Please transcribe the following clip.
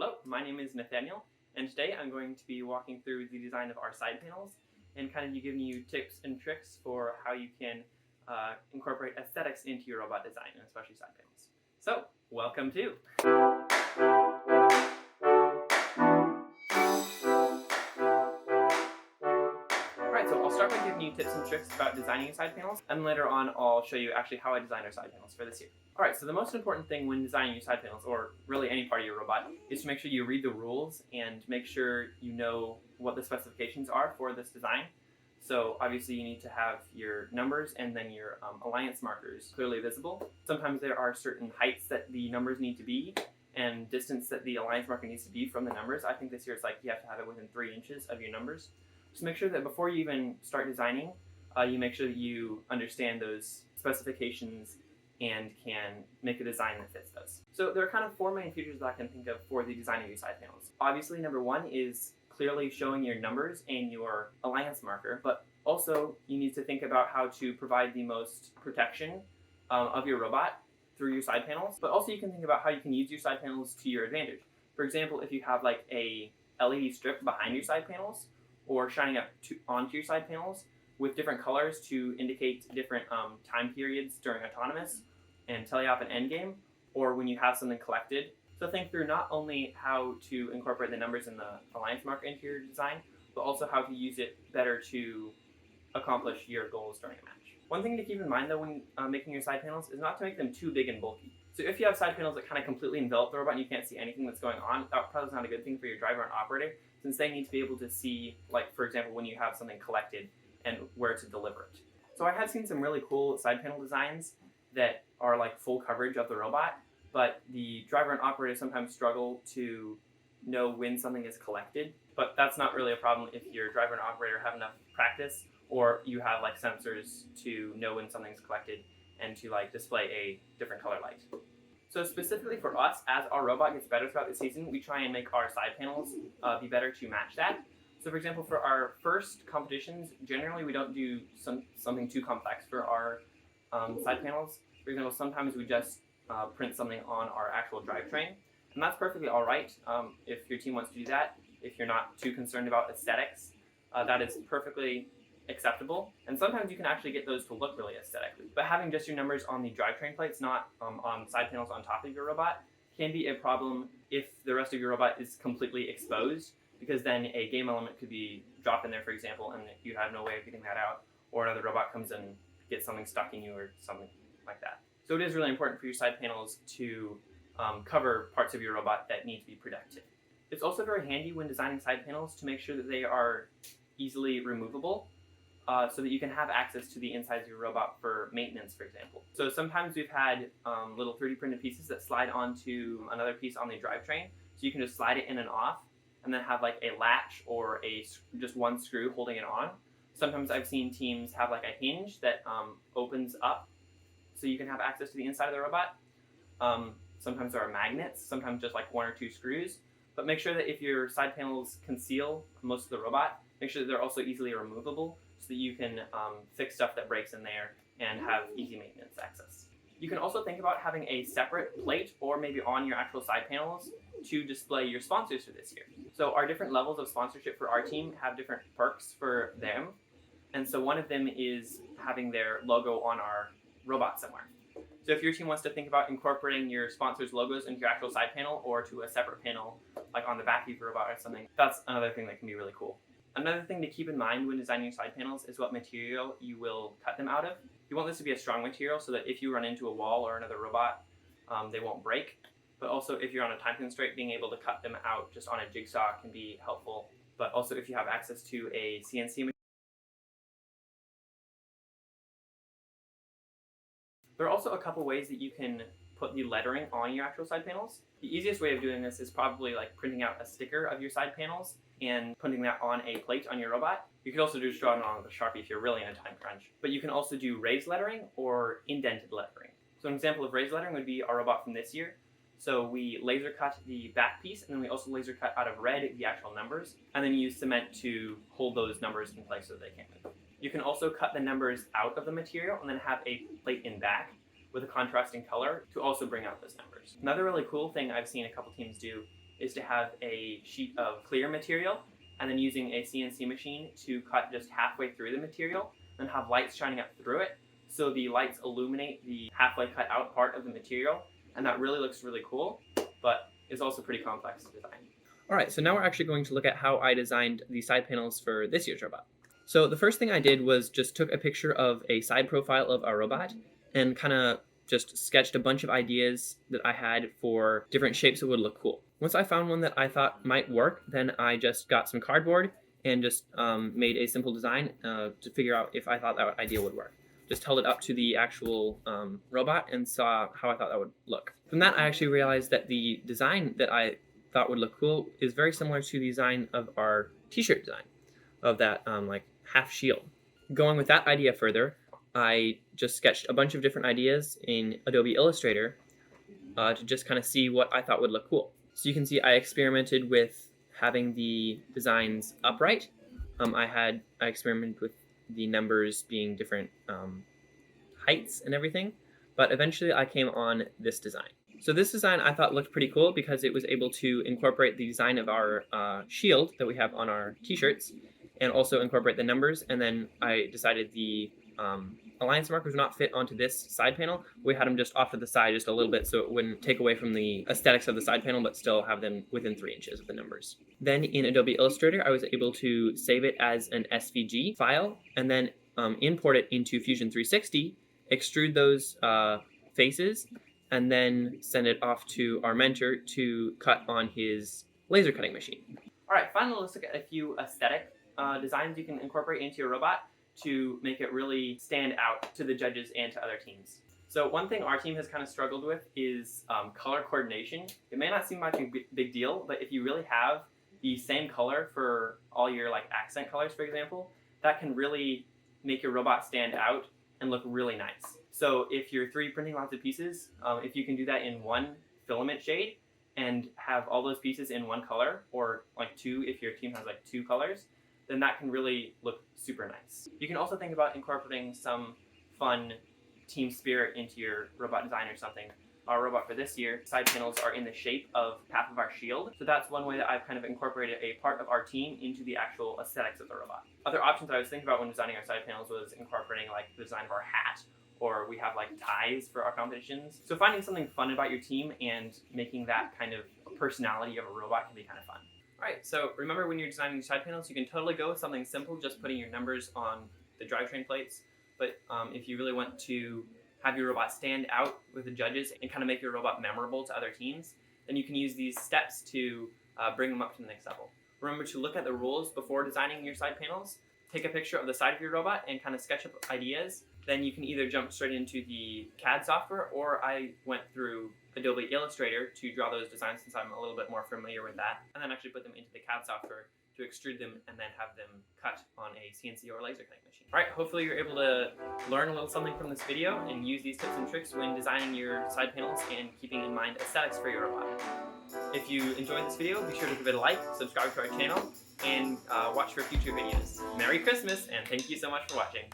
Hello, my name is Nathaniel, and today I'm going to be walking through the design of our side panels and kind of giving you tips and tricks for how you can incorporate aesthetics into your robot design, and especially side panels. So, welcome to! Alright, so I'll start by giving you tips and tricks about designing your side panels, and later on I'll show you actually how I designed our side panels for this year. Alright, so the most important thing when designing your side panels, or really any part of your robot, is to make sure you read the rules and make sure you know what the specifications are for this design. So obviously you need to have your numbers and then your alliance markers clearly visible. Sometimes there are certain heights that the numbers need to be and distance that the alliance marker needs to be from the numbers. I think this year it's like you have to have it within 3 inches of your numbers. Just make sure that before you even start designing, you make sure that you understand those specifications and can make a design that fits those. So there are kind of 4 main features that I can think of for the design of your side panels. Obviously, number 1 is clearly showing your numbers and your alliance marker, but also you need to think about how to provide the most protection of your robot through your side panels, but also you can think about how you can use your side panels to your advantage. For example, if you have like a LED strip behind your side panels or shining up onto your side panels with different colors to indicate different time periods during autonomous and teleop and endgame, or when you have something collected. So think through not only how to incorporate the numbers in the alliance marker into your design, but also how to use it better to accomplish your goals during a match. One thing to keep in mind though when making your side panels is not to make them too big and bulky. So if you have side panels that kind of completely envelop the robot and you can't see anything that's going on, that probably is not a good thing for your driver and operator, since they need to be able to see, like for example, when you have something collected and where to deliver it. So I have seen some really cool side panel designs that are like full coverage of the robot, but the driver and operator sometimes struggle to know when something is collected. But that's not really a problem if your driver and operator have enough practice, or you have like sensors to know when something's collected and to like display a different color light. So specifically for us, as our robot gets better throughout the season, we try and make our side panels be better to match that. So for example, for our first competitions, generally we don't do something too complex for our side panels. For example, sometimes we just print something on our actual drivetrain, and that's perfectly all right if your team wants to do that. If you're not too concerned about aesthetics, that is perfectly acceptable. And sometimes you can actually get those to look really aesthetic. But having just your numbers on the drivetrain plates, not on side panels on top of your robot, can be a problem if the rest of your robot is completely exposed, because then a game element could be dropped in there, for example, and you have no way of getting that out, or another robot comes in and gets something stuck in you or something like that. So it is really important for your side panels to cover parts of your robot that need to be protected. It's also very handy when designing side panels to make sure that they are easily removable, so that you can have access to the insides of your robot for maintenance, for example. So sometimes we've had little 3D printed pieces that slide onto another piece on the drivetrain, so you can just slide it in and off, and then have like a latch or just one screw holding it on. Sometimes I've seen teams have like a hinge that opens up so you can have access to the inside of the robot. Sometimes there are magnets, sometimes just like 1 or 2 screws. But make sure that if your side panels conceal most of the robot, make sure that they're also easily removable so that you can fix stuff that breaks in there and have easy maintenance access. You can also think about having a separate plate or maybe on your actual side panels to display your sponsors for this year. So our different levels of sponsorship for our team have different perks for them. And so one of them is having their logo on our robot somewhere. So if your team wants to think about incorporating your sponsors' logos into your actual side panel or to a separate panel, like on the back of your robot or something, that's another thing that can be really cool. Another thing to keep in mind when designing your side panels is what material you will cut them out of. You want this to be a strong material so that if you run into a wall or another robot, they won't break. But also if you're on a time constraint, being able to cut them out just on a jigsaw can be helpful. But also if you have access to a CNC machine. There are also a couple ways that you can put the lettering on your actual side panels. The easiest way of doing this is probably like printing out a sticker of your side panels and putting that on a plate on your robot. You could also just draw it on with a Sharpie if you're really in a time crunch. But you can also do raised lettering or indented lettering. So an example of raised lettering would be our robot from this year. So we laser cut the back piece, and then we also laser cut out of red the actual numbers, and then use cement to hold those numbers in place so they can't move. You can also cut the numbers out of the material and then have a plate in back with a contrasting color to also bring out those numbers. Another really cool thing I've seen a couple teams do is to have a sheet of clear material and then using a CNC machine to cut just halfway through the material and have lights shining up through it. So the lights illuminate the halfway cut out part of the material, and that really looks really cool, but it's also pretty complex to design. All right, so now we're actually going to look at how I designed the side panels for this year's robot. So the first thing I did was just took a picture of a side profile of our robot and kind of just sketched a bunch of ideas that I had for different shapes that would look cool. Once I found one that I thought might work, then I just got some cardboard and just made a simple design to figure out if I thought that idea would work. Just held it up to the actual robot and saw how I thought that would look. From that, I actually realized that the design that I thought would look cool is very similar to the design of our t-shirt design, of that like half shield. Going with that idea further, I just sketched a bunch of different ideas in Adobe Illustrator to just kind of see what I thought would look cool. So you can see I experimented with having the designs upright. I experimented with the numbers being different heights and everything, but eventually I came on this design. So this design I thought looked pretty cool because it was able to incorporate the design of our shield that we have on our t-shirts and also incorporate the numbers, and then I decided the alliance markers would not fit onto this side panel. We had them just off to the side just a little bit so it wouldn't take away from the aesthetics of the side panel, but still have them within 3 inches of the numbers. Then in Adobe Illustrator, I was able to save it as an SVG file and then import it into Fusion 360, extrude those faces, and then send it off to our mentor to cut on his laser cutting machine. All right, finally, let's look at a few aesthetic designs you can incorporate into your robot to make it really stand out to the judges and to other teams. So one thing our team has kind of struggled with is color coordination. It may not seem like a big deal, but if you really have the same color for all your like accent colors, for example, that can really make your robot stand out and look really nice. So if you're 3D printing lots of pieces, if you can do that in one filament shade and have all those pieces in one color, or like 2 if your team has like 2 colors, then that can really look super nice. You can also think about incorporating some fun team spirit into your robot design or something. Our robot for this year, side panels are in the shape of half of our shield, so that's one way that I've kind of incorporated a part of our team into the actual aesthetics of the robot. Other options I was thinking about when designing our side panels was incorporating like the design of our hat, or we have like ties for our competitions. So finding something fun about your team and making that kind of personality of a robot can be kind of fun. Alright, so remember when you're designing your side panels, you can totally go with something simple, just putting your numbers on the drivetrain plates. But if you really want to have your robot stand out with the judges and kind of make your robot memorable to other teams, then you can use these steps to bring them up to the next level. Remember to look at the rules before designing your side panels. Take a picture of the side of your robot and kind of sketch up ideas. Then you can either jump straight into the CAD software, or I went through Adobe Illustrator to draw those designs since I'm a little bit more familiar with that, and then actually put them into the CAD software to extrude them and then have them cut on a CNC or laser cutting machine. Alright, hopefully you're able to learn a little something from this video and use these tips and tricks when designing your side panels and keeping in mind aesthetics for your robot. If you enjoyed this video, be sure to give it a like, subscribe to our channel, and watch for future videos. Merry Christmas, and thank you so much for watching.